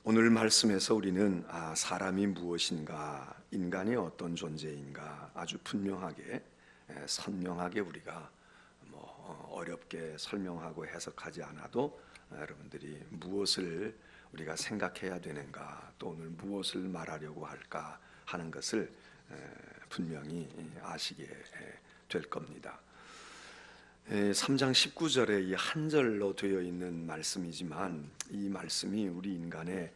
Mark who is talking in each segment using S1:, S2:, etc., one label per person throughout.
S1: 오늘 말씀에서 우리는 사람이 무엇인가, 인간이 어떤 존재인가 아주 분명하게, 선명하게 우리가 어렵게 설명하고 해석하지 않아도 여러분들이 무엇을 우리가 생각해야 되는가, 또 오늘 무엇을 말하려고 할까 하는 것을 분명히 아시게 될 겁니다. 3장 19절에 이 한 절로 되어 있는 말씀이지만, 이 말씀이 우리 인간의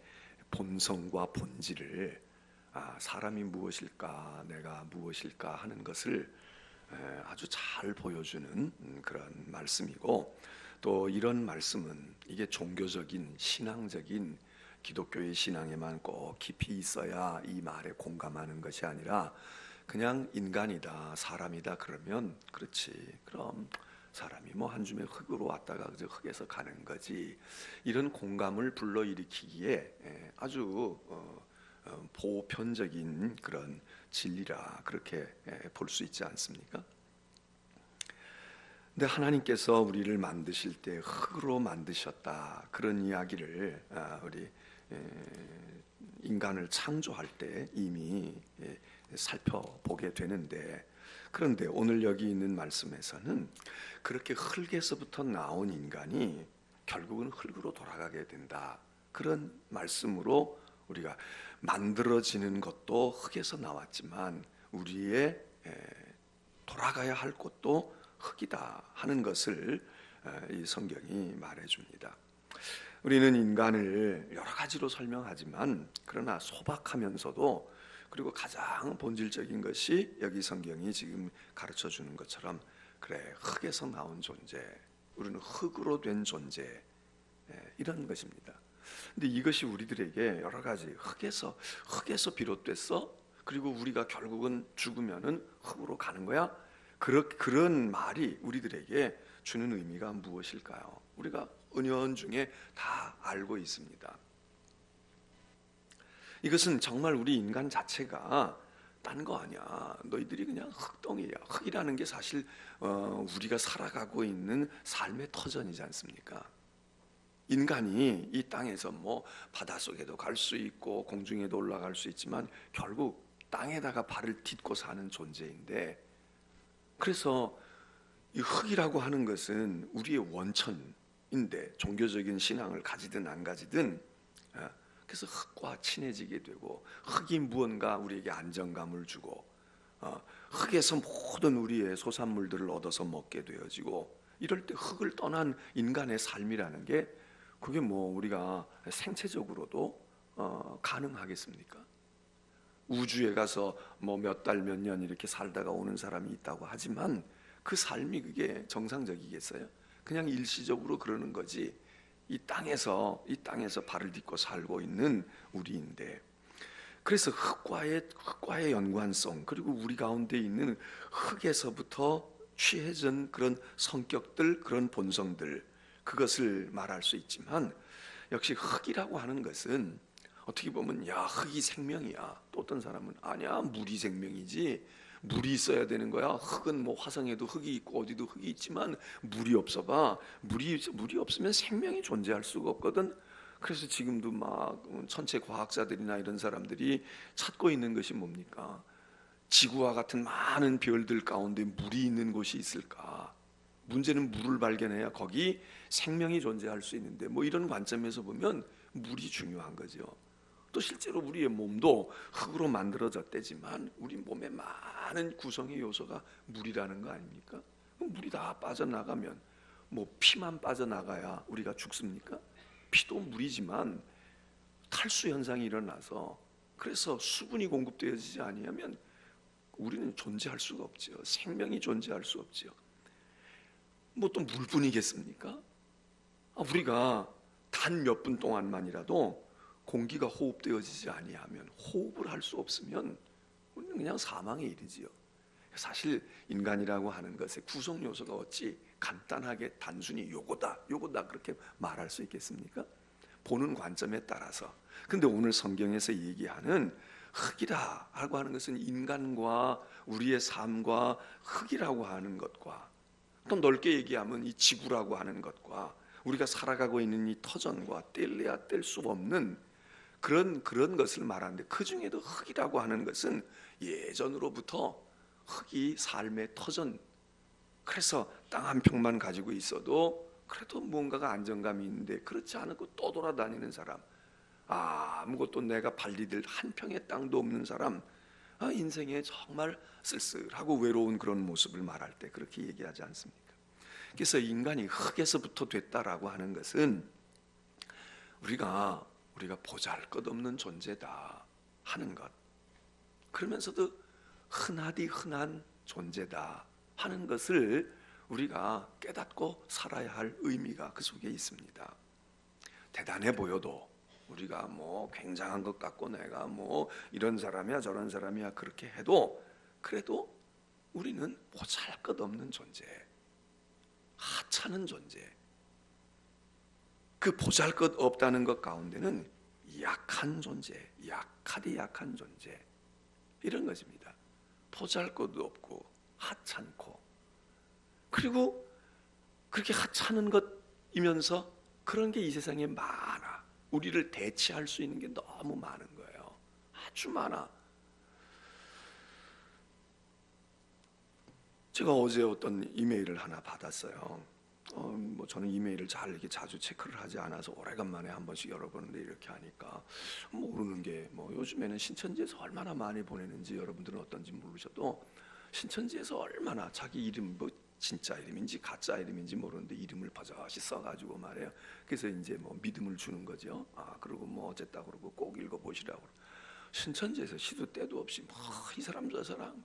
S1: 본성과 본질을, 사람이 무엇일까, 내가 무엇일까 하는 것을 아주 잘 보여주는 그런 말씀이고, 또 이런 말씀은 이게 종교적인 신앙적인 기독교의 신앙에만 꼭 깊이 있어야 이 말에 공감하는 것이 아니라, 그냥 인간이다, 사람이다 그러면 그렇지, 그럼 사람이 한 줌의 흙으로 왔다가 그저 흙에서 가는 거지, 이런 공감을 불러일으키기에 아주 보편적인 그런 진리라 그렇게 볼 수 있지 않습니까? 근데 하나님께서 우리를 만드실 때 흙으로 만드셨다, 그런 이야기를 우리 인간을 창조할 때 이미 살펴보게 되는데, 그런데 오늘 여기 있는 말씀에서는 그렇게 흙에서부터 나온 인간이 결국은 흙으로 돌아가게 된다, 그런 말씀으로 우리가 만들어지는 것도 흙에서 나왔지만 우리의 돌아가야 할 곳도 흙이다 하는 것을 이 성경이 말해줍니다. 우리는 인간을 여러 가지로 설명하지만, 그러나 소박하면서도, 그리고 가장 본질적인 것이 여기 성경이 지금 가르쳐 주는 것처럼, 그래, 흙에서 나온 존재, 우리는 흙으로 된 존재, 이런 것입니다. 근데 이것이 우리들에게 여러 가지 흙에서 비롯됐어, 그리고 우리가 결국은 죽으면은 흙으로 가는 거야, 그런 말이 우리들에게 주는 의미가 무엇일까요? 우리가 은연중에 다 알고 있습니다. 이것은 정말 우리 인간 자체가 딴 거 아니야, 너희들이 그냥 흙덩이야. 흙이라는 게 사실 우리가 살아가고 있는 삶의 터전이지 않습니까? 인간이 이 땅에서 바닷속에도 갈 수 있고 공중에도 올라갈 수 있지만 결국 땅에다가 발을 딛고 사는 존재인데, 그래서 이 흙이라고 하는 것은 우리의 원천인데, 종교적인 신앙을 가지든 안 가지든, 그래서 흙과 친해지게 되고, 흙이 무언가 우리에게 안정감을 주고, 흙에서 모든 우리의 소산물들을 얻어서 먹게 되어지고, 이럴 때 흙을 떠난 인간의 삶이라는 게 그게 우리가 생체적으로도 가능하겠습니까? 우주에 가서 몇 달 몇 년 이렇게 살다가 오는 사람이 있다고 하지만 그 삶이 그게 정상적이겠어요? 그냥 일시적으로 그러는 거지. 이 땅에서 발을 딛고 살고 있는 우리인데, 그래서 흙과의 연관성, 그리고 우리 가운데 있는 흙에서부터 취해진 그런 성격들, 그런 본성들, 그것을 말할 수 있지만, 역시 흙이라고 하는 것은 어떻게 보면 흙이 생명이야, 또 어떤 사람은 아니야, 물이 생명이지, 물이 있어야 되는 거야. 흙은 화성에도 흙이 있고 어디도 흙이 있지만 물이 없어 봐. 물이 없으면 생명이 존재할 수가 없거든. 그래서 지금도 천체 과학자들이나 이런 사람들이 찾고 있는 것이 뭡니까? 지구와 같은 많은 별들 가운데 물이 있는 곳이 있을까? 문제는 물을 발견해야 거기 생명이 존재할 수 있는데, 이런 관점에서 보면 물이 중요한 거죠. 또 실제로 우리의 몸도 흙으로 만들어졌대지만 우리 몸에 많은 구성의 요소가 물이라는 거 아닙니까? 물이 다 빠져나가면 피만 빠져나가야 우리가 죽습니까? 피도 물이지만 탈수 현상이 일어나서, 그래서 수분이 공급되어지지 아니하면 우리는 존재할 수가 없죠. 생명이 존재할 수 없죠. 또 물뿐이겠습니까? 우리가 단 몇 분 동안만이라도 공기가 호흡되어지지 아니하면, 호흡을 할 수 없으면 우리는 그냥 사망에 이르지요. 사실 인간이라고 하는 것의 구성 요소가 어찌 간단하게 단순히 요거다 그렇게 말할 수 있겠습니까? 보는 관점에 따라서. 근데 오늘 성경에서 얘기하는 흙이라고 하는 것은 인간과 우리의 삶과 흙이라고 하는 것과, 또 넓게 얘기하면 이 지구라고 하는 것과 우리가 살아가고 있는 이 터전과 뗄래야 뗄 수 없는 그런 것을 말하는데, 그 중에도 흙이라고 하는 것은 예전으로부터 흙이 삶의 터전, 그래서 땅 한 평만 가지고 있어도 그래도 무언가가 안정감이 있는데, 그렇지 않고 또 돌아다니는 사람, 아무것도 내가 발디딜 한 평의 땅도 없는 사람, 인생에 정말 쓸쓸하고 외로운 그런 모습을 말할 때 그렇게 얘기하지 않습니까? 그래서 인간이 흙에서부터 됐다라고 하는 것은 우리가 보잘것없는 존재다 하는 것, 그러면서도 흔하디 흔한 존재다 하는 것을 우리가 깨닫고 살아야 할 의미가 그 속에 있습니다. 대단해 보여도, 우리가 뭐 굉장한 것 같고 내가 뭐 이런 사람이야 저런 사람이야 그렇게 해도, 그래도 우리는 보잘것없는 존재, 하찮은 존재. 그 보잘것없다는 것 가운데는 약한 존재, 약하디 약한 존재, 이런 것입니다. 보잘것도 없고 하찮고, 그리고 그렇게 하찮은 것이면서 그런 게 이 세상에 많아. 우리를 대체할 수 있는 게 너무 많은 거예요. 아주 많아. 제가 어제 어떤 이메일을 하나 받았어요. 저는 이메일을 잘 이렇게 자주 체크를 하지 않아서 오래간만에 한 번씩 열어보는데, 이렇게 하니까 모르는 게, 요즘에는 신천지에서 얼마나 많이 보내는지 여러분들은 어떤지 모르셔도, 신천지에서 얼마나 자기 이름, 진짜 이름인지 가짜 이름인지 모르는데 이름을 버젓이 써가지고 말해요. 그래서 이제 믿음을 주는 거죠. 그리고 어쨌다 그러고 꼭 읽어보시라고. 신천지에서 시도 때도 없이 이 사람 저 사람,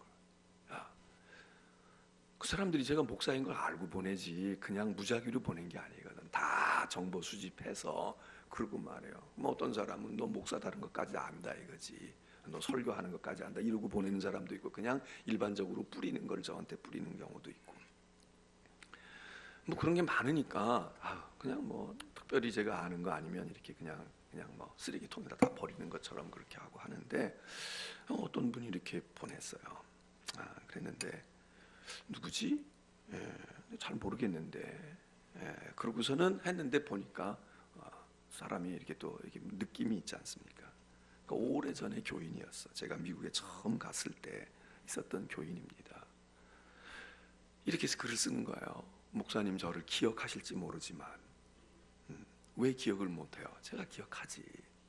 S1: 그 사람들이 제가 목사인 걸 알고 보내지 그냥 무작위로 보낸 게 아니거든. 다 정보 수집해서. 그러고 말해요. 어떤 사람은 너 목사 다른 것까지 안다 이거지, 너 설교하는 것까지 안다 이러고 보내는 사람도 있고, 그냥 일반적으로 뿌리는 걸 저한테 뿌리는 경우도 있고, 그런 게 많으니까 그냥 특별히 제가 아는 거 아니면 이렇게 그냥 쓰레기통에다 다 버리는 것처럼 그렇게 하고 하는데, 어떤 분이 이렇게 보냈어요. 그랬는데 누구지? 잘 모르겠는데, 그러고서는 했는데 보니까 사람이 이렇게 또 이렇게 느낌이 있지 않습니까? 그러니까 오래전에 교인이었어. 제가 미국에 처음 갔을 때 있었던 교인입니다. 이렇게 해서 글을 쓰는 거예요. 목사님 저를 기억하실지 모르지만, 왜 기억을 못해요? 제가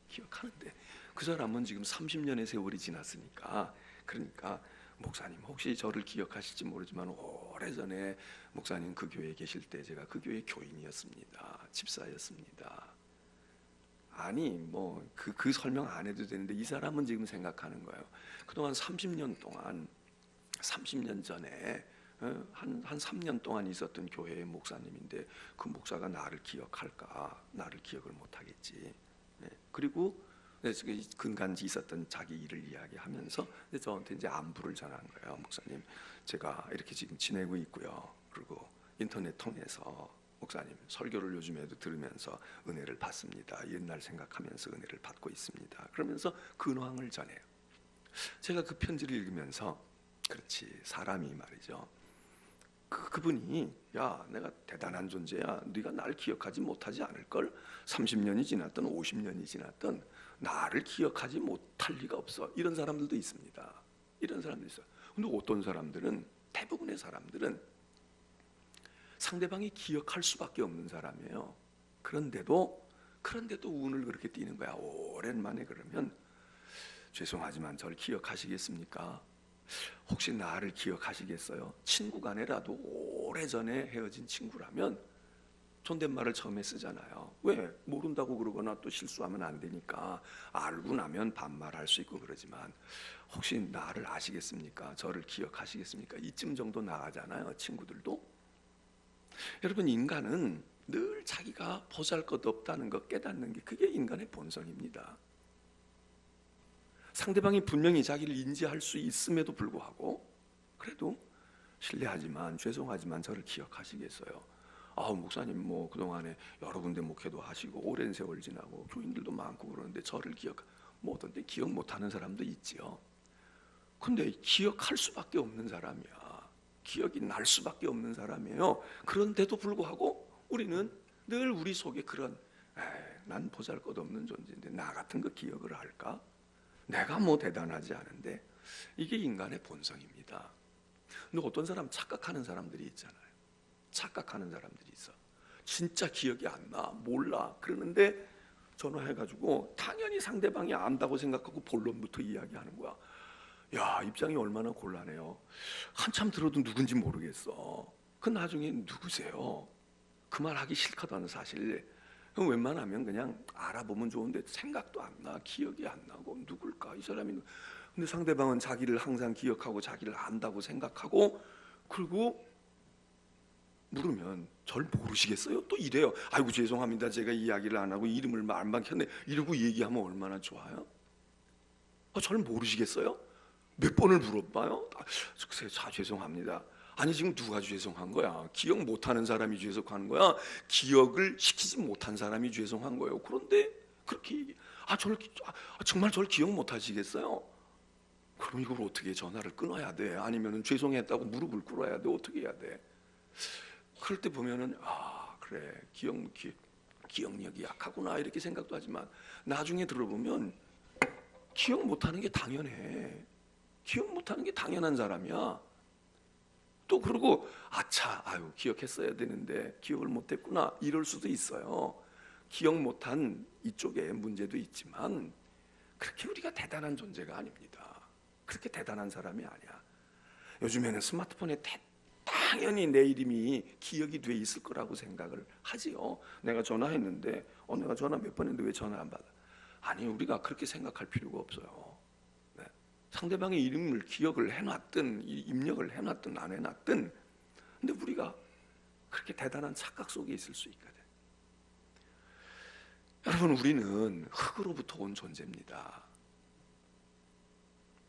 S1: 기억하는데 그 사람은 지금 30년의 세월이 지났으니까, 그러니까 목사님 혹시 저를 기억하실지 모르지만 오래전에 목사님 그 교회에 계실 때 제가 그 교회 교인이었습니다. 집사였습니다. 아니 그 설명 안 해도 되는데, 이 사람은 지금 생각하는 거예요. 그동안 30년 동안, 30년 전에 한 3년 동안 있었던 교회의 목사님인데, 그 목사가 나를 기억할까? 나를 기억을 못하겠지. 그리고 근간지 있었던 자기 일을 이야기하면서 저한테 이제 안부를 전한 거예요. 목사님, 제가 이렇게 지금 지내고 있고요. 그리고 인터넷 통해서 목사님 설교를 요즘에도 들으면서 은혜를 받습니다. 옛날 생각하면서 은혜를 받고 있습니다. 그러면서 근황을 전해요. 제가 그 편지를 읽으면서, 그렇지, 사람이 말이죠. 그분이 야, 내가 대단한 존재야, 네가 날 기억하지 못하지 않을걸, 30년이 지났든 50년이 지났든 나를 기억하지 못할 리가 없어, 이런 사람들도 있습니다. 이런 사람들이 있어요. 근데 어떤 사람들은, 대부분의 사람들은 상대방이 기억할 수밖에 없는 사람이에요. 그런데도 운을 그렇게 띄는 거야. 오랜만에. 그러면 죄송하지만 저를 기억하시겠습니까? 혹시 나를 기억하시겠어요? 친구 간에라도 오래전에 헤어진 친구라면 존댓말을 처음에 쓰잖아요. 왜? 모른다고 그러거나 또 실수하면 안 되니까. 알고 나면 반말할 수 있고 그러지만, 혹시 나를 아시겠습니까? 저를 기억하시겠습니까? 이쯤 정도 나가잖아요, 친구들도. 여러분, 인간은 늘 자기가 보잘것없다는 것 깨닫는 게, 그게 인간의 본성입니다. 상대방이 분명히 자기를 인지할 수 있음에도 불구하고, 그래도 실례하지만 죄송하지만 저를 기억하시겠어요? 목사님 그동안에 여러 군데 목회도 하시고 오랜 세월 지나고 교인들도 많고 그러는데 저를 어떤 때 기억 못하는 사람도 있지요. 근데 기억할 수밖에 없는 사람이야. 기억이 날 수밖에 없는 사람이에요. 그런데도 불구하고 우리는 늘 우리 속에 그런 난 보잘것없는 존재인데 나 같은 거 기억을 할까? 내가 뭐 대단하지 않은데. 이게 인간의 본성입니다. 근데 어떤 사람 착각하는 사람들이 있잖아요. 착각하는 사람들이 있어. 진짜 기억이 안 나, 몰라. 그러는데 전화해가지고 당연히 상대방이 안다고 생각하고 본론부터 이야기하는 거야. 야, 입장이 얼마나 곤란해요. 한참 들어도 누군지 모르겠어. 그 나중에 누구세요? 그 말 하기 싫거든 사실. 그럼 웬만하면 그냥 알아보면 좋은데 생각도 안 나, 기억이 안 나고 누굴까 이 사람이. 근데 상대방은 자기를 항상 기억하고 자기를 안다고 생각하고, 그리고 물으면 절 모르시겠어요? 또 이래요. 아이고 죄송합니다, 제가 이야기를 안 하고 이름을 안 밝혔네, 이러고 얘기하면 얼마나 좋아요? 절 모르시겠어요? 몇 번을 물어봐요? 자, 죄송합니다. 아니 지금 누가 죄송한 거야? 기억 못하는 사람이 죄송한 거야? 기억을 시키지 못한 사람이 죄송한 거예요. 그런데 그렇게 정말 절 기억 못하시겠어요? 그럼 이걸 어떻게 전화를 끊어야 돼? 아니면 죄송했다고 무릎을 꿇어야 돼? 어떻게 해야 돼? 그럴 때 보면은 그래, 기억력이 약하구나 이렇게 생각도 하지만 나중에 들어보면 기억 못하는 게 당연해. 기억 못하는 게 당연한 사람이야. 또 그러고 기억했어야 되는데 기억을 못했구나 이럴 수도 있어요. 기억 못한 이쪽에 문제도 있지만 그렇게 우리가 대단한 존재가 아닙니다. 그렇게 대단한 사람이 아니야. 요즘에는 스마트폰에 당연히 내 이름이 기억이 돼 있을 거라고 생각을 하지요. 내가 전화했는데 내가 전화 몇 번 했는데 왜 전화 안 받아? 아니, 우리가 그렇게 생각할 필요가 없어요. 네. 상대방의 이름을 기억을 해놨든 입력을 해놨든 안 해놨든, 근데 우리가 그렇게 대단한 착각 속에 있을 수 있거든. 여러분, 우리는 흙으로부터 온 존재입니다.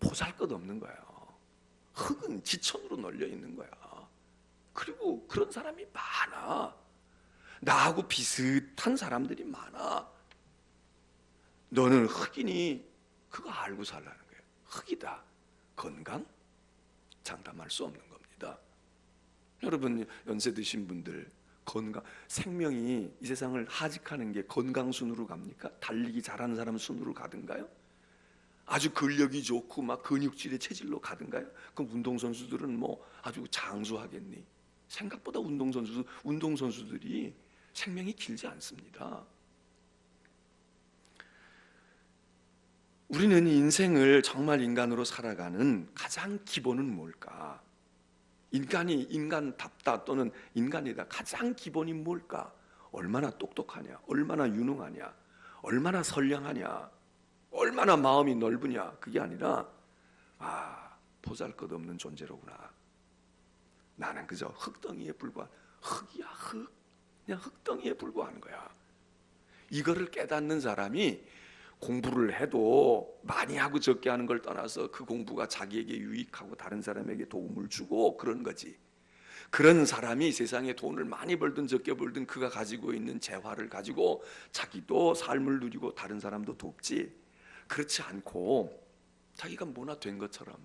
S1: 보잘것없는 거예요. 흙은 지천으로 널려 있는 거야. 그리고 그런 사람이 많아. 나하고 비슷한 사람들이 많아. 너는 흙이니 그거 알고 살라는 거예요. 흙이다. 건강? 장담할 수 없는 겁니다. 여러분, 연세 드신 분들 건강, 생명이 이 세상을 하직하는 게 건강 순으로 갑니까? 달리기 잘하는 사람 순으로 가든가요? 아주 근력이 좋고 막 근육질의 체질로 가든가요? 그럼 운동선수들은 뭐 아주 장수하겠니? 생각보다 운동선수들이 생명이 길지 않습니다. 우리는 인생을 정말 인간으로 살아가는 가장 기본은 뭘까? 인간이 인간답다 또는 인간이다. 가장 기본이 뭘까? 얼마나 똑똑하냐? 얼마나 유능하냐? 얼마나 선량하냐? 얼마나 마음이 넓으냐? 그게 아니라 보잘것없는 존재로구나. 나는 그저 흙덩이에 불과한 흙이야. 흙. 그냥 흙덩이에 불과한 거야. 이거를 깨닫는 사람이 공부를 해도 많이 하고 적게 하는 걸 떠나서 그 공부가 자기에게 유익하고 다른 사람에게 도움을 주고 그런 거지. 그런 사람이 세상에 돈을 많이 벌든 적게 벌든 그가 가지고 있는 재화를 가지고 자기도 삶을 누리고 다른 사람도 돕지. 그렇지 않고 자기가 뭐나 된 것처럼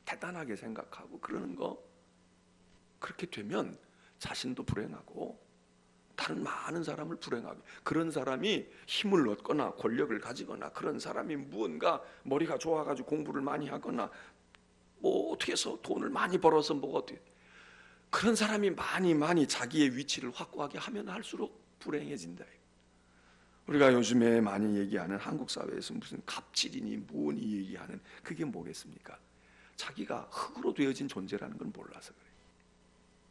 S1: 대단하게 생각하고 그러는 거, 그렇게 되면 자신도 불행하고 다른 많은 사람을 불행하게, 그런 사람이 힘을 얻거나 권력을 가지거나 그런 사람이 무언가 머리가 좋아가지고 공부를 많이 하거나 뭐 어떻게 해서 돈을 많이 벌어서 뭐 어떻게, 그런 사람이 많이 자기의 위치를 확고하게 하면 할수록 불행해진다. 우리가 요즘에 많이 얘기하는 한국 사회에서 무슨 갑질이니 뭐니 얘기하는 그게 뭐겠습니까? 자기가 흙으로 되어진 존재라는 걸 몰라서 그래.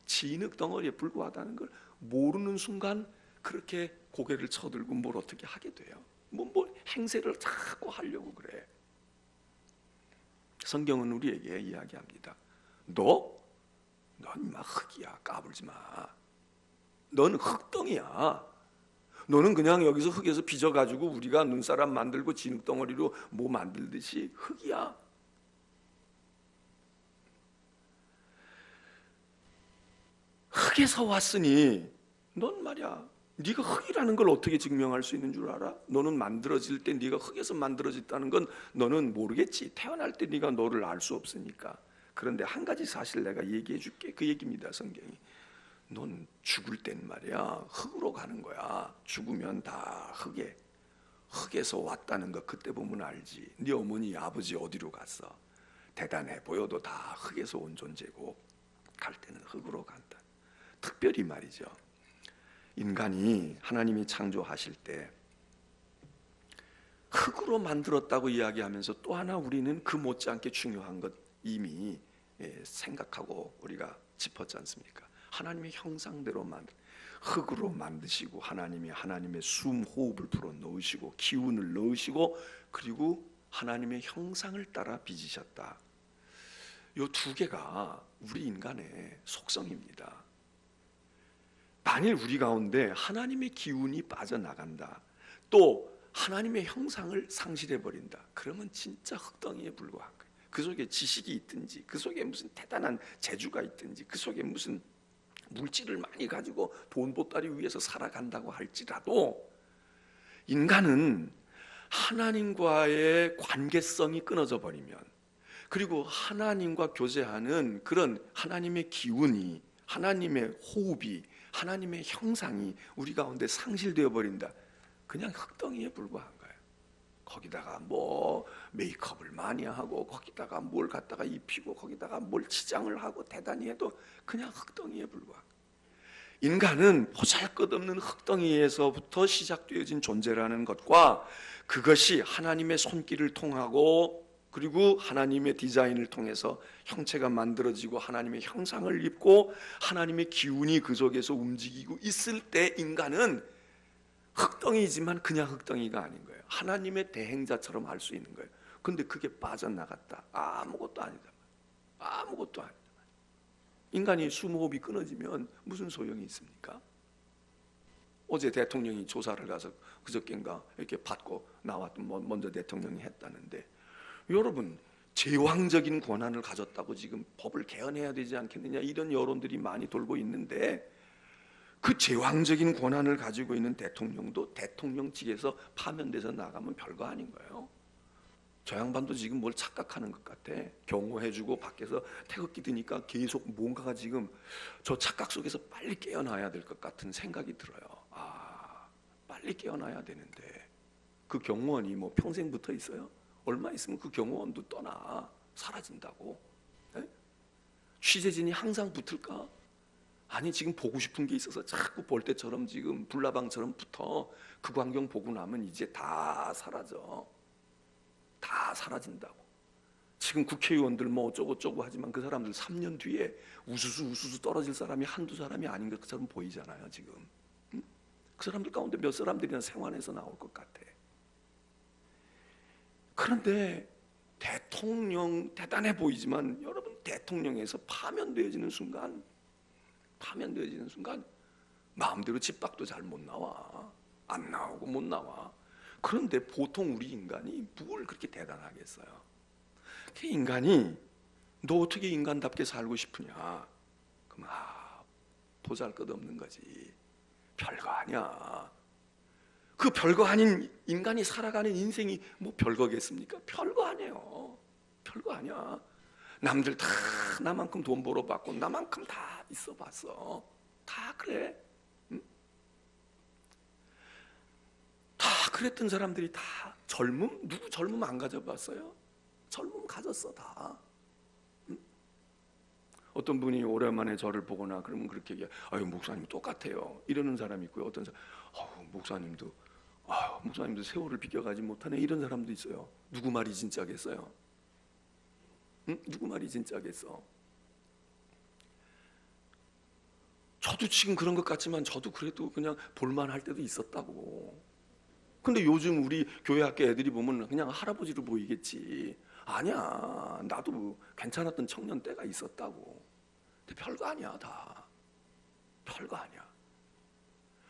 S1: 진흙 덩어리에 불과하다는 걸 모르는 순간 그렇게 고개를 쳐들고 뭘 어떻게 하게 돼요. 뭐 행세를 자꾸 하려고 그래. 성경은 우리에게 이야기합니다. 넌 막 흙이야. 까불지 마. 넌 흙덩이야. 너는 그냥 여기서 흙에서 빚어가지고 우리가 눈사람 만들고 진흙 덩어리로 뭐 만들듯이 흙이야. 흙에서 왔으니 넌 말이야, 네가 흙이라는 걸 어떻게 증명할 수 있는 줄 알아? 너는 만들어질 때 네가 흙에서 만들어졌다는 건 너는 모르겠지. 태어날 때 네가 너를 알 수 없으니까. 그런데 한 가지 사실 내가 얘기해 줄게. 그 얘기입니다. 성경이. 넌 죽을 땐 말이야 흙으로 가는 거야. 죽으면 다 흙에서 왔다는 거 그때 보면 알지. 네 어머니 아버지 어디로 갔어? 대단해 보여도 다 흙에서 온 존재고 갈 때는 흙으로 간다. 특별히 말이죠, 인간이 하나님이 창조하실 때 흙으로 만들었다고 이야기하면서 또 하나 우리는 그 못지않게 중요한 것 이미 생각하고 우리가 짚었지 않습니까? 하나님의 형상대로 흙으로 만드시고 하나님의 숨 호흡을 불어 넣으시고 기운을 넣으시고 그리고 하나님의 형상을 따라 빚으셨다. 이 두 개가 우리 인간의 속성입니다. 만일 우리 가운데 하나님의 기운이 빠져나간다, 또 하나님의 형상을 상실해버린다, 그러면 진짜 흙덩이에 불과한 거예요. 그 속에 지식이 있든지, 그 속에 무슨 대단한 재주가 있든지, 그 속에 무슨 물질을 많이 가지고 돈 보따리 위에서 살아간다고 할지라도 인간은 하나님과의 관계성이 끊어져 버리면, 그리고 하나님과 교제하는 그런 하나님의 기운이, 하나님의 호흡이, 하나님의 형상이 우리 가운데 상실되어 버린다. 그냥 흙덩이에 불과한 거예요. 거기다가 뭐 메이크업을 많이 하고 거기다가 뭘 갖다가 입히고 거기다가 뭘 치장을 하고 대단히 해도 그냥 흙덩이에 불과한 거예요. 인간은 보잘것없는 흙덩이에서부터 시작되어진 존재라는 것과 그것이 하나님의 손길을 통하고 그리고 하나님의 디자인을 통해서 형체가 만들어지고 하나님의 형상을 입고 하나님의 기운이 그 속에서 움직이고 있을 때 인간은 흙덩이지만 그냥 흙덩이가 아닌 거예요. 하나님의 대행자처럼 할 수 있는 거예요. 근데 그게 빠져나갔다, 아무것도 아니다. 아무것도 아니다. 인간이 숨호흡이 끊어지면 무슨 소용이 있습니까? 어제 대통령이 조사를 가서 그저께인가 이렇게 받고 나왔던, 먼저 대통령이 했다는데, 여러분 제왕적인 권한을 가졌다고 지금 법을 개헌해야 되지 않겠느냐 이런 여론들이 많이 돌고 있는데, 그 제왕적인 권한을 가지고 있는 대통령도 대통령직에서 파면돼서 나가면 별거 아닌 거예요. 저 양반도 지금 뭘 착각하는 것 같아. 경호해주고 밖에서 태극기 드니까 계속 뭔가가 지금 저 착각 속에서 빨리 깨어나야 될 것 같은 생각이 들어요. 빨리 깨어나야 되는데 그 경호원이 뭐 평생 붙어 있어요? 얼마 있으면 그 경호원도 떠나, 사라진다고. 네? 취재진이 항상 붙을까? 아니, 지금 보고 싶은 게 있어서 자꾸 볼 때처럼 지금 불나방처럼 붙어. 그 광경 보고 나면 이제 다 사라져. 다 사라진다고. 지금 국회의원들 뭐 어쩌고저쩌고 하지만 그 사람들 3년 뒤에 우수수 떨어질 사람이 한두 사람이 아닌 것처럼 보이잖아요 지금. 응? 그 사람들 가운데 몇 사람들이나 생환해서 나올 것 같아. 그런데 대통령 대단해 보이지만 여러분, 대통령에서 파면되어지는 순간 마음대로 집 밖도 잘 못 나와. 안 나오고 못 나와. 그런데 보통 우리 인간이 뭘 그렇게 대단하겠어요? 그 인간이 너 어떻게 인간답게 살고 싶으냐? 그럼 보잘것없는 거지. 별거 아니야. 그 별거 아닌 인간이 살아가는 인생이 뭐 별거겠습니까? 별거 아니에요. 별거 아니야. 남들 다 나만큼 돈 벌어봤고 나만큼 다 있어봤어. 다 그래. 응? 다 그랬던 사람들이 다 누구 젊음 안 가져봤어요? 젊음 가졌어 다. 응? 어떤 분이 오랜만에 저를 보거나 그러면 그렇게 얘기해. 아유, 목사님 똑같아요 이러는 사람이 있고요. 어떤 사람, 목사님도 세월을 비껴가지 못하네 이런 사람도 있어요. 누구 말이 진짜겠어요? 응? 누구 말이 진짜겠어? 저도 지금 그런 것 같지만 저도 그래도 그냥 볼만할 때도 있었다고. 근데 요즘 우리 교회 학교 애들이 보면 그냥 할아버지로 보이겠지. 아니야, 나도 괜찮았던 청년 때가 있었다고. 근데 별거 아니야. 다 별거 아니야.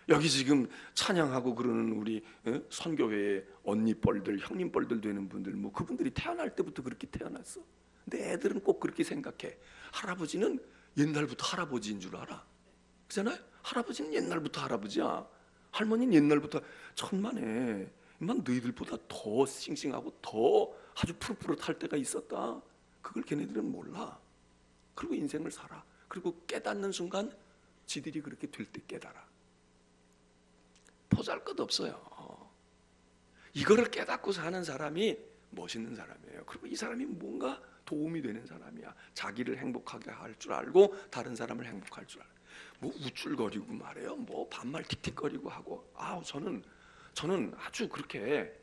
S1: 여기 지금 찬양하고 그러는 우리 선교회의 언니뻘들, 형님뻘들 되는 분들, 뭐 그분들이 태어날 때부터 그렇게 태어났어. 근데 애들은 꼭 그렇게 생각해. 할아버지는 옛날부터 할아버지인 줄 알아. 그잖아요? 할아버지는 옛날부터 할아버지야. 할머니는 옛날부터. 천만에 만 너희들보다 더 싱싱하고 더 아주 푸릇푸릇할 때가 있었다. 그걸 걔네들은 몰라. 그리고 인생을 살아. 그리고 깨닫는 순간 지들이 그렇게 될 때 깨달아. 보잘것없어요. 이거를 깨닫고 사는 사람이 멋있는 사람이에요. 그리고 이 사람이 뭔가 도움이 되는 사람이야. 자기를 행복하게 할 줄 알고 다른 사람을 행복할 줄 알고. 뭐 우쭐거리고 말해요. 뭐 반말 틱틱거리고 하고. 저는 아주 그렇게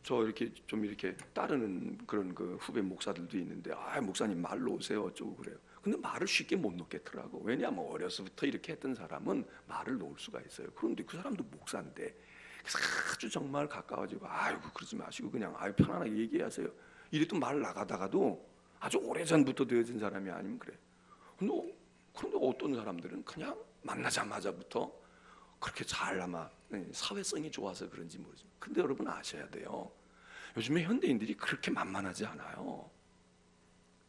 S1: 저 이렇게 좀 이렇게 따르는 그런 그 후배 목사들도 있는데, 목사님 말로 오세요 어쩌고 그래요. 근데 말을 쉽게 못 놓겠더라고. 왜냐하면 어려서부터 이렇게 했던 사람은 말을 놓을 수가 있어요. 그런데 그 사람도 목사인데, 그래서 아주 정말 가까워지고, 아이고 그러지 마시고 그냥 편안하게 얘기하세요. 이래도 말 나가다가도 아주 오래전부터 되어진 사람이 아니면 그래. 그런데 어떤 사람들은 그냥 만나자마자부터 그렇게 잘 아마 사회성이 좋아서 그런지 모르지만, 근데 여러분 아셔야 돼요. 요즘에 현대인들이 그렇게 만만하지 않아요.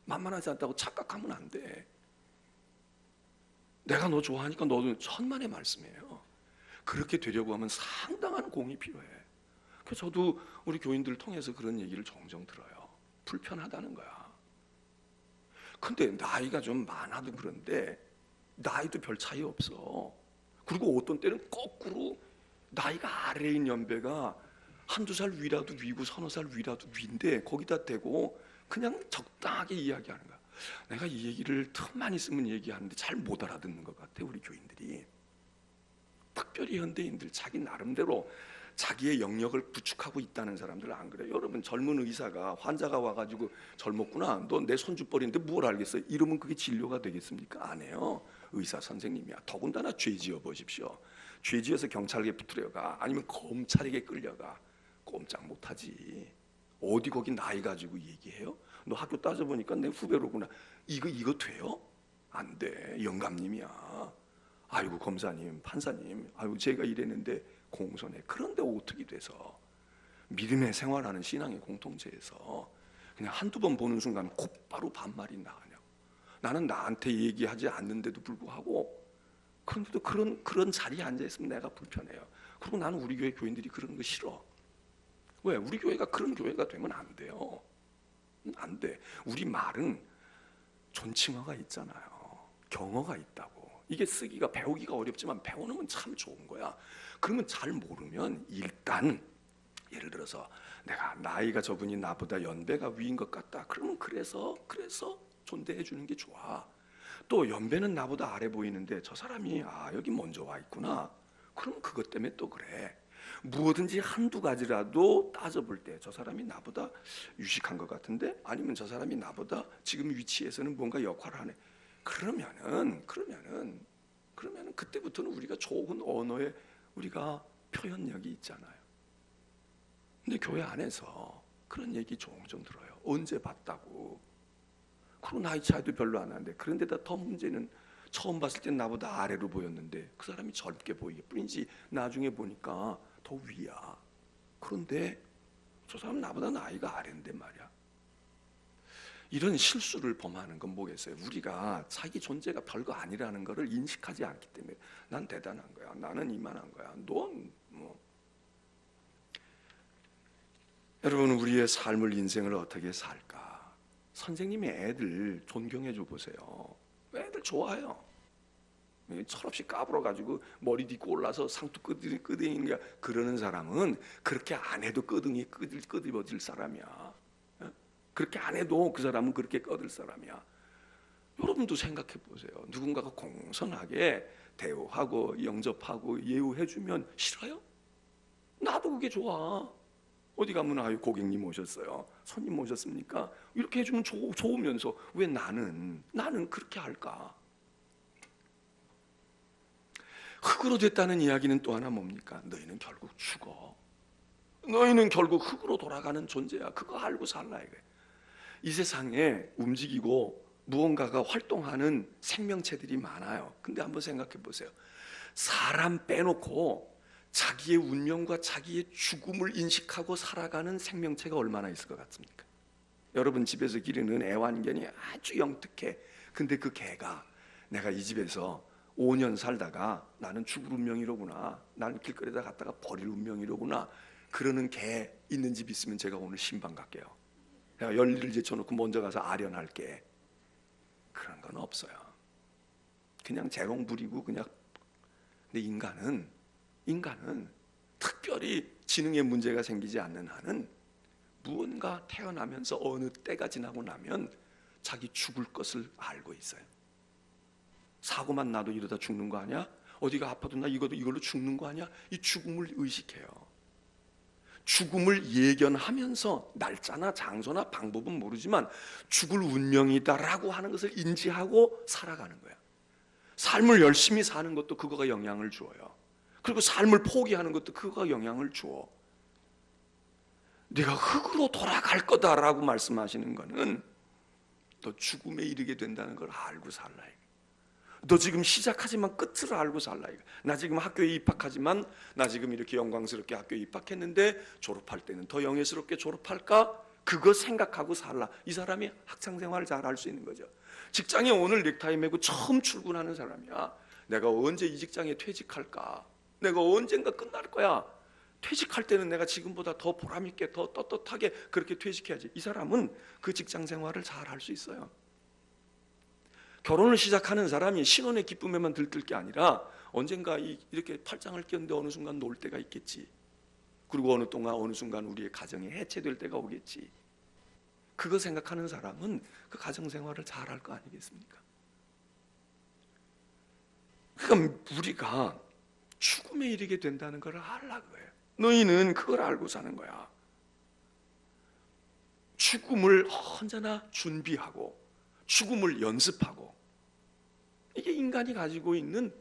S1: 만만하지 않다고 착각하면 안 돼. 내가 너 좋아하니까 너도 천만의 말씀이에요. 그렇게 되려고 하면 상당한 공이 필요해. 그래서 저도 우리 교인들을 통해서 그런 얘기를 종종 들어요. 불편하다는 거야. 근데 나이가 좀 많아도 그런데 나이도 별 차이 없어. 그리고 어떤 때는 거꾸로 나이가 아래인 연배가 한두 살 위라도 위고 서너 살 위라도 위인데 거기다 대고 그냥 적당하게 이야기하는 거야. 내가 이 얘기를 틈만 있으면 얘기하는데 잘 못 알아듣는 것 같아, 우리 교인들이. 특별히 현대인들 자기 나름대로 자기의 영역을 구축하고 있다는 사람들 안 그래요? 여러분 젊은 의사가 환자가 와가지고 젊었구나, 너 내 손주뻘인데 뭘 알겠어? 이러면 그게 진료가 되겠습니까? 안 해요. 의사 선생님이야. 더군다나 죄 지어 보십시오. 죄 지어서 경찰에 붙으려가 아니면 검찰에게 끌려가 꼼짝 못하지. 어디 거기 나이 가지고 얘기해요? 너 학교 따져보니까 내 후배로구나. 이거 돼요? 안 돼. 영감님이야. 아이고 검사님, 판사님, 아이고 제가 이랬는데 공손해. 그런데 어떻게 돼서 믿음의 생활하는 신앙의 공동체에서 그냥 한두 번 보는 순간 곧바로 반말이 나가냐고. 나는 나한테 얘기하지 않는데도 불구하고, 그런데도 그런 자리에 앉아 있으면 내가 불편해요. 그리고 나는 우리 교회 교인들이 그런 거 싫어. 왜? 우리 교회가 그런 교회가 되면 안 돼요. 안 돼. 우리 말은 존칭어가 있잖아요. 경어가 있다고. 이게 쓰기가 배우기가 어렵지만 배우는 참 좋은 거야. 그러면 잘 모르면 일단 예를 들어서 내가 나이가 저분이 나보다 연배가 위인 것 같다. 그러면 그래서 존대해 주는 게 좋아. 또 연배는 나보다 아래 보이는데 저 사람이 여기 먼저 와 있구나. 그럼 그것 때문에 또 그래. 무엇든지 한두 가지라도 따져볼 때 저 사람이 나보다 유식한 것 같은데, 아니면 저 사람이 나보다 지금 위치에서는 뭔가 역할을 하네. 그러면은 그때부터는 우리가 좋은 언어에 우리가 표현력이 있잖아요. 근데 교회 안에서 그런 얘기 종종 들어요. 언제 봤다고. 그리고 나이 차이도 별로 안 나는데, 그런데다 더 문제는 처음 봤을 땐 나보다 아래로 보였는데 그 사람이 젊게 보이게 뿐이지 나중에 보니까 더 위야. 그런데 저 사람 나보다 나이가 아래인데 말이야. 이런 실수를 범하는 건 뭐겠어요? 우리가 자기 존재가 별거 아니라는 것을 인식하지 않기 때문에 난 대단한 거야. 나는 이만한 거야. 넌 뭐. 여러분, 우리의 삶을 인생을 어떻게 살까? 선생님이 애들 존경해 줘 보세요. 애들 좋아요. 철없이 까불어가지고 머리 뒤고 올라서 상투 끄댕이는 게, 그러는 사람은 그렇게 안 해도 끄댕이 끄집어질 사람이야. 그렇게 안 해도 그 사람은 그렇게 꺼들 사람이야. 여러분도 생각해 보세요. 누군가가 공손하게 대우하고 영접하고 예우해주면 싫어요? 나도 그게 좋아. 어디 가면 고객님 오셨어요, 손님 오셨습니까? 이렇게 해주면 좋으면서 왜 나는 그렇게 할까? 흙으로 됐다는 이야기는 또 하나 뭡니까? 너희는 결국 죽어. 너희는 결국 흙으로 돌아가는 존재야. 그거 알고 살라 이거야. 이 세상에 움직이고 무언가가 활동하는 생명체들이 많아요. 근데 한번 생각해 보세요. 사람 빼놓고 자기의 운명과 자기의 죽음을 인식하고 살아가는 생명체가 얼마나 있을 것 같습니까? 여러분 집에서 기르는 애완견이 아주 영특해. 근데 그 개가 내가 이 집에서 5년 살다가 나는 죽을 운명이로구나, 나는 길거리에다 갔다가 버릴 운명이로구나, 그러는 개 있는 집 있으면 제가 오늘 신방 갈게요. 내가 열일을 제쳐놓고 먼저 가서 아련할게. 그런 건 없어요. 그냥 재롱 부리고 그냥. 근데 인간은 특별히 지능에 문제가 생기지 않는 한은 무언가 태어나면서 어느 때가 지나고 나면 자기 죽을 것을 알고 있어요. 사고만 나도 이러다 죽는 거 아니야? 어디가 아파도 나 이걸로 죽는 거 아니야? 이 죽음을 의식해요. 죽음을 예견하면서 날짜나 장소나 방법은 모르지만 죽을 운명이다라고 하는 것을 인지하고 살아가는 거야. 삶을 열심히 사는 것도 그거가 영향을 주어요. 그리고 삶을 포기하는 것도 그거가 영향을 주어. 네가 흙으로 돌아갈 거다라고 말씀하시는 거는 너 죽음에 이르게 된다는 걸 알고 살라. 너 지금 시작하지만 끝을 알고 살라. 나 지금 학교에 입학하지만 나 지금 이렇게 영광스럽게 학교에 입학했는데 졸업할 때는 더 영예스럽게 졸업할까? 그거 생각하고 살라. 이 사람이 학창생활을 잘 할 수 있는 거죠. 직장에 오늘 넥타이 매고 처음 출근하는 사람이야. 내가 언제 이 직장에 퇴직할까? 내가 언젠가 끝날 거야. 퇴직할 때는 내가 지금보다 더 보람있게 더 떳떳하게 그렇게 퇴직해야지. 이 사람은 그 직장 생활을 잘 할 수 있어요. 결혼을 시작하는 사람이 신혼의 기쁨에만 들뜰 게 아니라 언젠가 이렇게 팔짱을 꼈는데 어느 순간 놀 때가 있겠지. 그리고 어느 순간 우리의 가정이 해체될 때가 오겠지. 그거 생각하는 사람은 그 가정 생활을 잘 할 거 아니겠습니까? 그러니까 우리가 죽음에 이르게 된다는 걸 알라고 해요. 너희는 그걸 알고 사는 거야. 죽음을 언제나 준비하고 죽음을 연습하고, 이게 인간이 가지고 있는,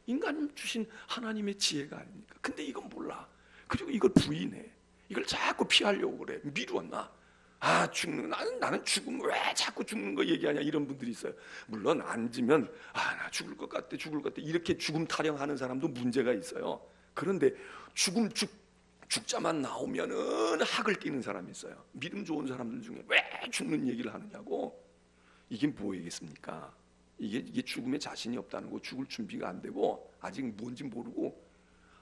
S1: 인간 주신 하나님의 지혜가 아닙니까? 근데 이건 몰라. 그리고 이걸 부인해. 이걸 자꾸 피하려고 그래. 미루었나? 나는 죽음, 왜 자꾸 죽는 거 얘기하냐, 이런 분들이 있어요. 물론 앉으면 나 죽을 것 같아 이렇게 죽음 타령하는 사람도 문제가 있어요. 그런데 죽자만 나오면은 학을 띠는 사람이 있어요. 믿음 좋은 사람들 중에 왜 죽는 얘기를 하느냐고. 이게 뭐이겠습니까? 이게 죽음에 자신이 없다는 거, 죽을 준비가 안 되고 아직 뭔지 모르고,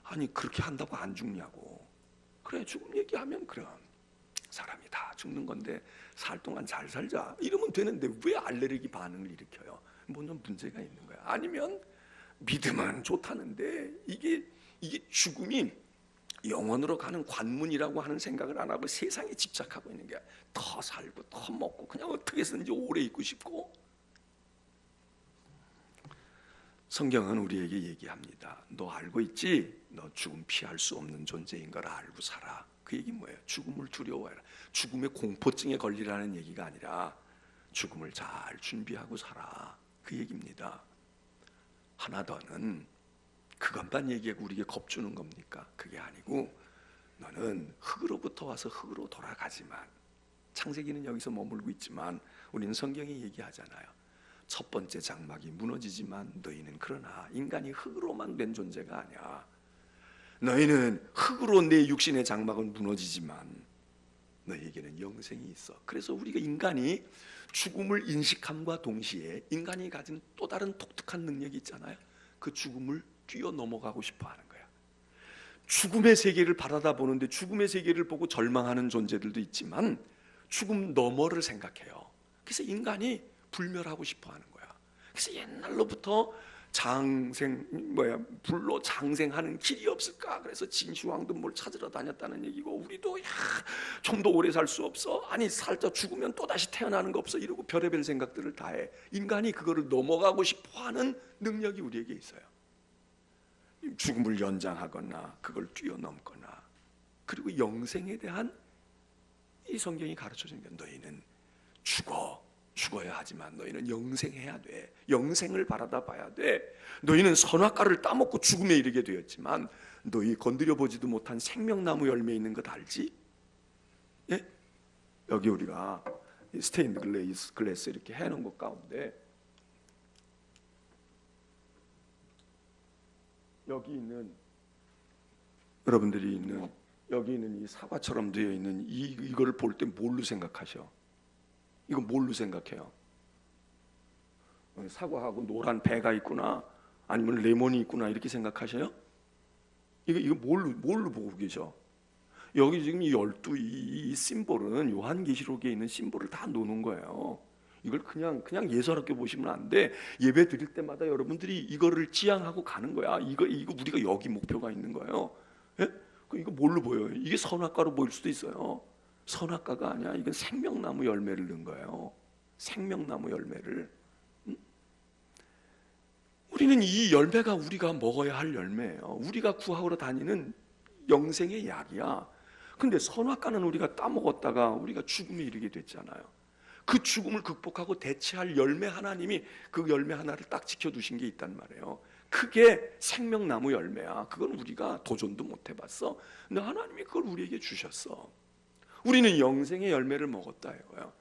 S1: 아니 그렇게 한다고 안 죽냐고. 그래, 죽음 얘기하면 그럼 사람이 다 죽는 건데 살 동안 잘 살자 이러면 되는데 왜 알레르기 반응을 일으켜요? 뭔가 문제가 있는 거야. 아니면 믿음은 좋다는데 이게 죽음이 영원으로 가는 관문이라고 하는 생각을 안 하고 세상에 집착하고 있는 게, 더 살고 더 먹고 그냥 어떻게 해서든지 오래 있고 싶고. 성경은 우리에게 얘기합니다. 너 알고 있지? 너 죽음 피할 수 없는 존재인 걸 알고 살아. 그 얘기 뭐예요? 죽음을 두려워해라. 죽음의 공포증에 걸리라는 얘기가 아니라 죽음을 잘 준비하고 살아, 그 얘기입니다. 하나 더는 그것만 얘기하고 우리에게 겁주는 겁니까? 그게 아니고, 너는 흙으로부터 와서 흙으로 돌아가지만, 창세기는 여기서 머물고 있지만 우리는 성경이 얘기하잖아요. 첫 번째 장막이 무너지지만 너희는 그러나 인간이 흙으로만 된 존재가 아니야. 너희는 흙으로 내 육신의 장막은 무너지지만 너희에게는 영생이 있어. 그래서 우리가 인간이 죽음을 인식함과 동시에 인간이 가진 또 다른 독특한 능력이 있잖아요. 그 죽음을 뛰어넘어가고 싶어 하는 거야. 죽음의 세계를 바라다 보는데 죽음의 세계를 보고 절망하는 존재들도 있지만 죽음 너머를 생각해요. 그래서 인간이 불멸하고 싶어 하는 거야. 그래서 옛날로부터 불로 장생하는 길이 없을까? 그래서 진시황도 뭘 찾으러 다녔다는 얘기고, 우리도 좀 더 오래 살 수 없어? 아니 살다 죽으면 또 다시 태어나는 거 없어? 이러고 별의별 생각들을 다 해. 인간이 그거를 넘어가고 싶어 하는 능력이 우리에게 있어요. 죽음을 연장하거나 그걸 뛰어넘거나. 그리고 영생에 대한 이 성경이 가르쳐주는 게, 너희는 죽어야 하지만 너희는 영생해야 돼. 영생을 바라다 봐야 돼. 너희는 선악과를 따먹고 죽음에 이르게 되었지만 너희 건드려보지도 못한 생명나무 열매 있는 것 알지? 예? 여기 우리가 스테인드 글래스 이렇게 해놓은 것 가운데 여기 있는, 여러분들이 있는 여기 있는 이 사과처럼 되어 있는 이거를 볼 때 뭘로 생각하셔? 이거 뭘로 생각해요? 사과하고 노란 배가 있구나, 아니면 레몬이 있구나, 이렇게 생각하셔요? 이거 뭘로 보고 계셔? 여기 지금 이 12 이 심볼은 요한계시록에 있는 심볼을 다 놓는 거예요. 이걸 그냥 예사롭게 보시면 안 돼. 예배 드릴 때마다 여러분들이 이거를 지향하고 가는 거야. 이거 우리가 여기 목표가 있는 거예요. 예? 이거 뭘로 보여요? 이게 선악과로 보일 수도 있어요. 선악과가 아니야. 이건 생명나무 열매를 넣은 거예요. 생명나무 열매를. 우리는 이 열매가 우리가 먹어야 할 열매예요. 우리가 구하러 다니는 영생의 약이야. 근데 선악과는 우리가 따먹었다가 우리가 죽음에 이르게 됐잖아요. 그 죽음을 극복하고 대체할 열매, 하나님이 그 열매 하나를 딱 지켜두신 게 있단 말이에요. 그게 생명나무 열매야. 그건 우리가 도전도 못 해봤어. 근데 하나님이 그걸 우리에게 주셨어. 우리는 영생의 열매를 먹었다 이거야.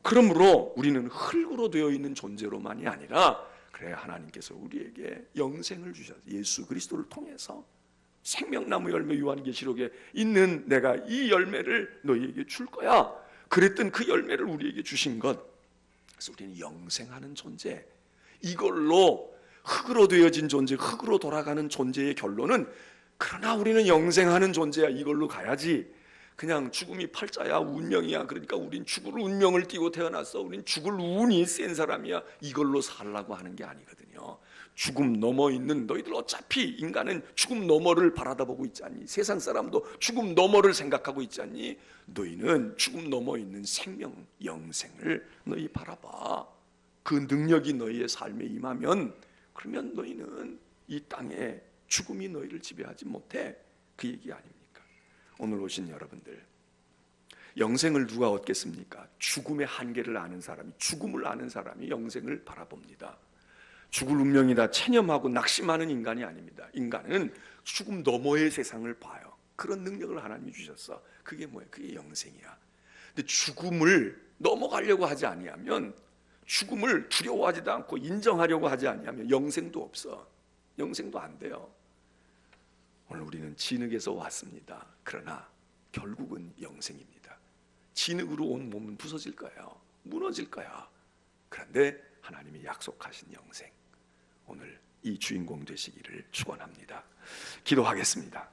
S1: 그러므로 우리는 흙으로 되어 있는 존재로만이 아니라, 그래, 하나님께서 우리에게 영생을 주셔서 예수 그리스도를 통해서 생명나무 열매, 요한계시록에 있는 내가 이 열매를 너희에게 줄 거야, 그랬던 그 열매를 우리에게 주신 것. 그래서 우리는 영생하는 존재, 이걸로 흙으로 되어진 존재, 흙으로 돌아가는 존재의 결론은, 그러나 우리는 영생하는 존재야, 이걸로 가야지. 그냥 죽음이 팔자야, 운명이야, 그러니까 우린 죽을 운명을 띠고 태어났어, 우린 죽을 운이 센 사람이야, 이걸로 살라고 하는 게 아니거든요. 죽음 넘어 있는, 너희들 어차피 인간은 죽음 너머를 바라다보고 있지 않니? 세상 사람도 죽음 너머를 생각하고 있지 않니? 너희는 죽음 넘어 있는 생명, 영생을 너희 바라봐. 그 능력이 너희의 삶에 임하면, 그러면 너희는 이 땅에 죽음이 너희를 지배하지 못해. 그 얘기 아닙니까? 오늘 오신 여러분들, 영생을 누가 얻겠습니까? 죽음의 한계를 아는 사람이, 죽음을 아는 사람이 영생을 바라봅니다. 죽을 운명이다 체념하고 낙심하는 인간이 아닙니다. 인간은 죽음 너머의 세상을 봐요. 그런 능력을 하나님이 주셨어. 그게 뭐예요? 그게 영생이야. 근데 죽음을 넘어가려고 하지 아니하면, 죽음을 두려워하지도 않고 인정하려고 하지 아니하면 영생도 없어. 영생도 안 돼요. 오늘 우리는 진흙에서 왔습니다. 그러나 결국은 영생입니다. 진흙으로 온 몸은 부서질 거예요. 무너질 거야. 그런데 하나님이 약속하신 영생, 오늘 이 주인공 되시기를 축원합니다. 기도하겠습니다.